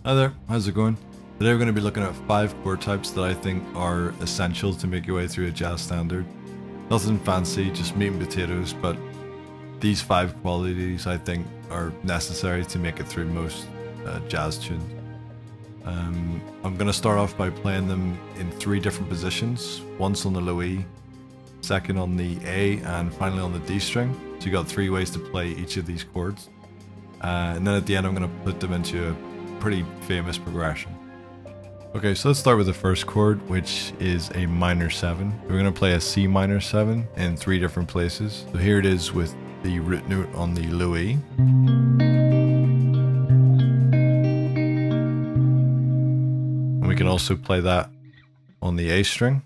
Hi there, how's it going? Today we're going to be looking at 5 chord types that I think are essential to make your way through a jazz standard. Nothing fancy, just meat and potatoes, but these 5 qualities I think are necessary to make it through most jazz tunes. I'm going to start off by playing them in 3 different positions. Once on the low E, second on the A, and finally on the D string. So you got 3 ways to play each of these chords. And then at the end I'm going to put them into a pretty famous progression. Okay, so let's start with the first chord, which is a minor 7. We're going to play a C minor 7 in 3 different places. So here it is with the root note on the low E. And we can also play that on the A string,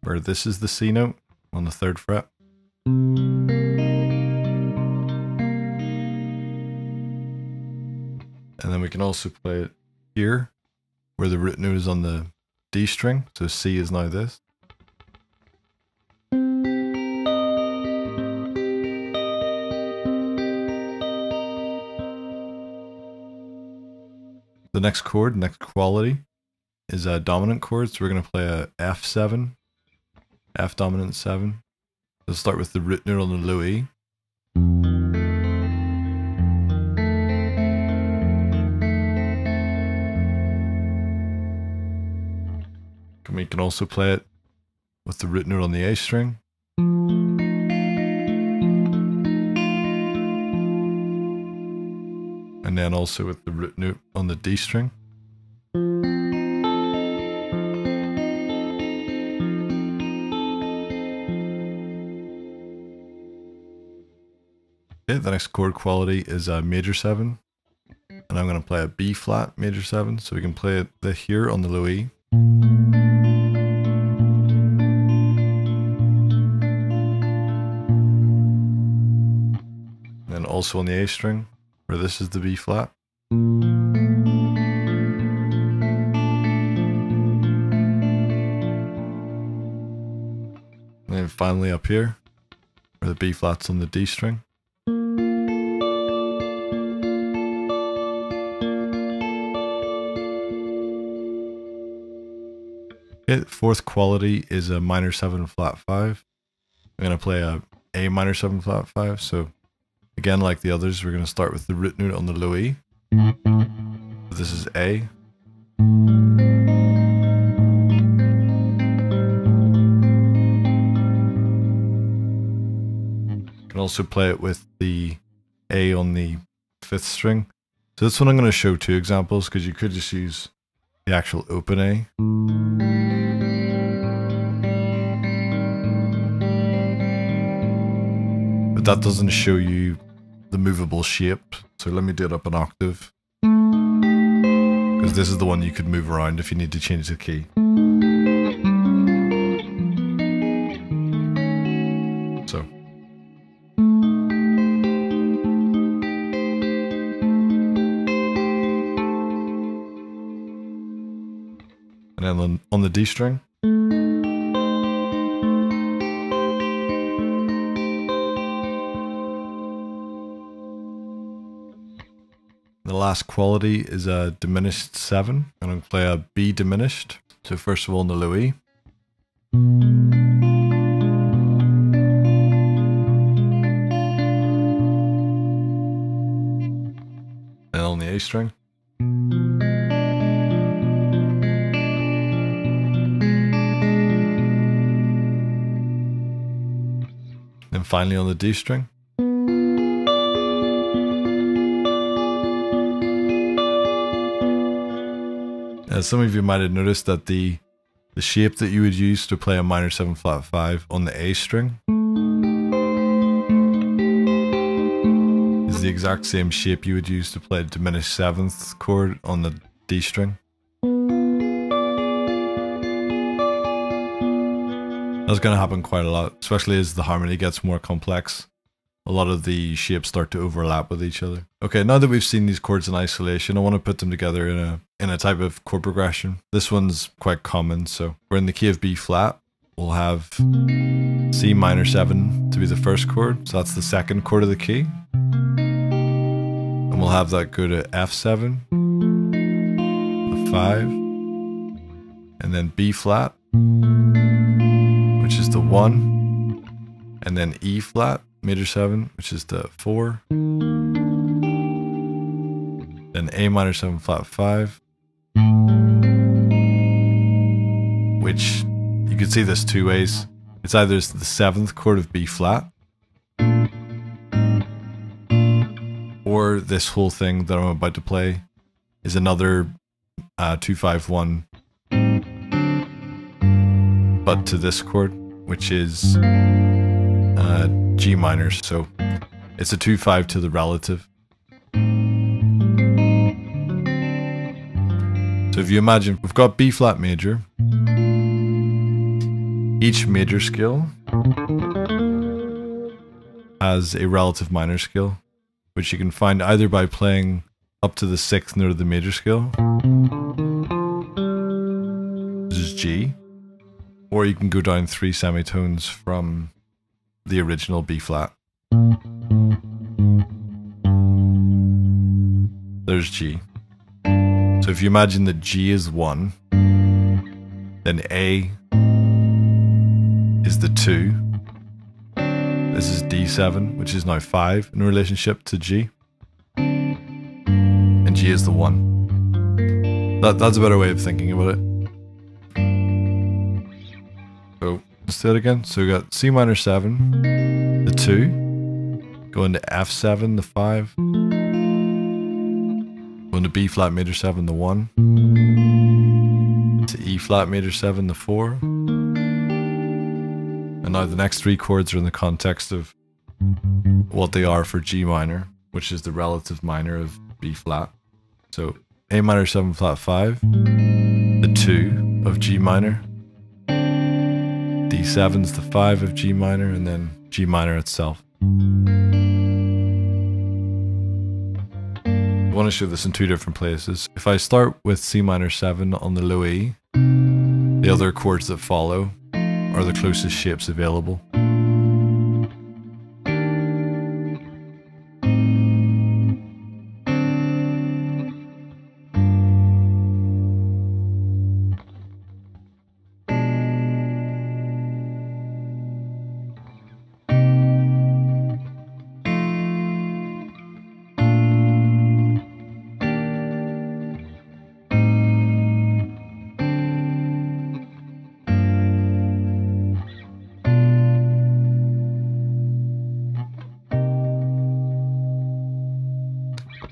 where this is the C note on the 3rd fret. And then we can also play it here, where the root note is on the D string, so C is now this. The next chord, next quality, is a dominant chord, so we're going to play a F7, F dominant 7. Let's start with the root note on the low E. We can also play it with the root note on the A string. And then also with the root note on the D string. Okay, the next chord quality is a major 7. And I'm going to play a B flat major 7, so we can play it here on the low E. And also on the A string, where this is the B flat. And then finally up here, where the B flat's on the D string. Okay, the 4th quality is a minor 7 flat 5. I'm going to play a A minor 7 flat 5, so again, like the others, we're going to start with the root note on the low E. This is A. You can also play it with the A on the 5th string. So this one I'm going to show 2 examples, because you could just use the actual open A. But that doesn't show you the movable shape, so let me do it up an octave, because this is the one you could move around if you need to change the key. So and then on the D string, the last quality is a diminished 7, and I'm going to play a B diminished. So first of all on the low E. And on the A string. And finally on the D string. Some of you might have noticed that the shape that you would use to play a minor 7 flat 5 on the A string is the exact same shape you would use to play a diminished 7th chord on the D string. That's going to happen quite a lot, especially as the harmony gets more complex. A lot of the shapes start to overlap with each other. Okay, now that we've seen these chords in isolation, I want to put them together in a type of chord progression. This one's quite common, so we're in the key of B flat. We'll have C minor 7 to be the first chord, so that's the 2nd chord of the key. And we'll have that go to F7. 5, and then B flat, which is the 1, and then E flat, major 7, which is the 4, then A minor 7 flat 5, which you can see this two ways. It's either the 7th chord of B flat, or this whole thing that I'm about to play is another 2-5-1, but to this chord, which is G minor. So it's a 2-5 to the relative. So if you imagine, we've got B flat major. Each major scale has a relative minor scale, which you can find either by playing up to the 6th note of the major scale, this is G, or you can go down 3 semitones from the original B flat. There's G. So if you imagine that G is 1, then A is the 2. This is D7, which is now 5 in relationship to G. And G is the 1. That's a better way of thinking about it. So let's do it again. So we got C minor 7, the 2, going to F7, the 5, going to B flat major 7, the 1, to E flat major 7, the 4. And now the next 3 chords are in the context of what they are for G minor, which is the relative minor of B flat. So A minor 7 flat 5, the 2 of G minor, D7's the 5 of G minor, and then G minor itself. I want to show this in 2 different places. If I start with C minor 7 on the low E, the other chords that follow are the closest shapes available.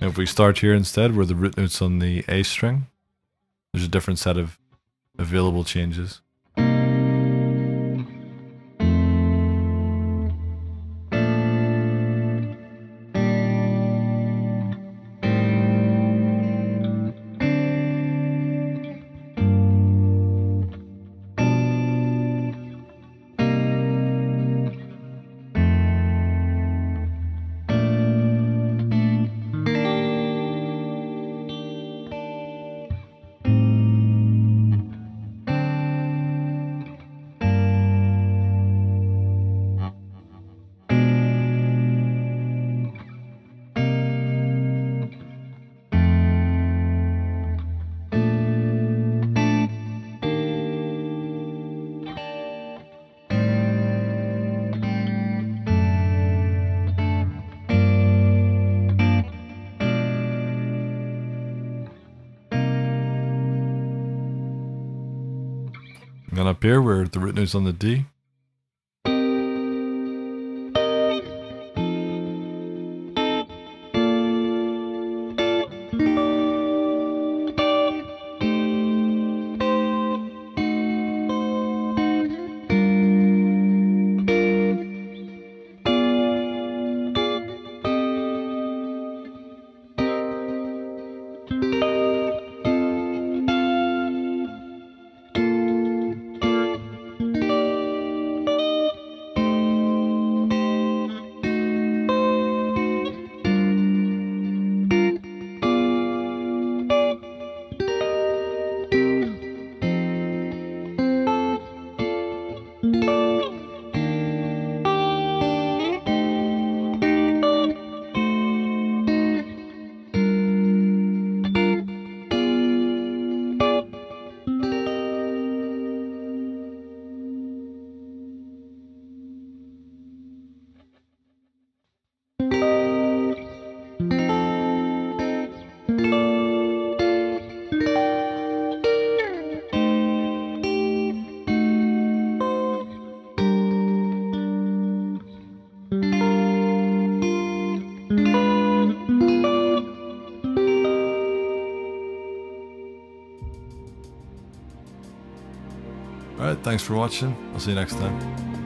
If we start here instead, where the root note's on the A string, there's a different set of available changes. And then up here where the root note's on the D, Alright, thanks for watching. I'll see you next time.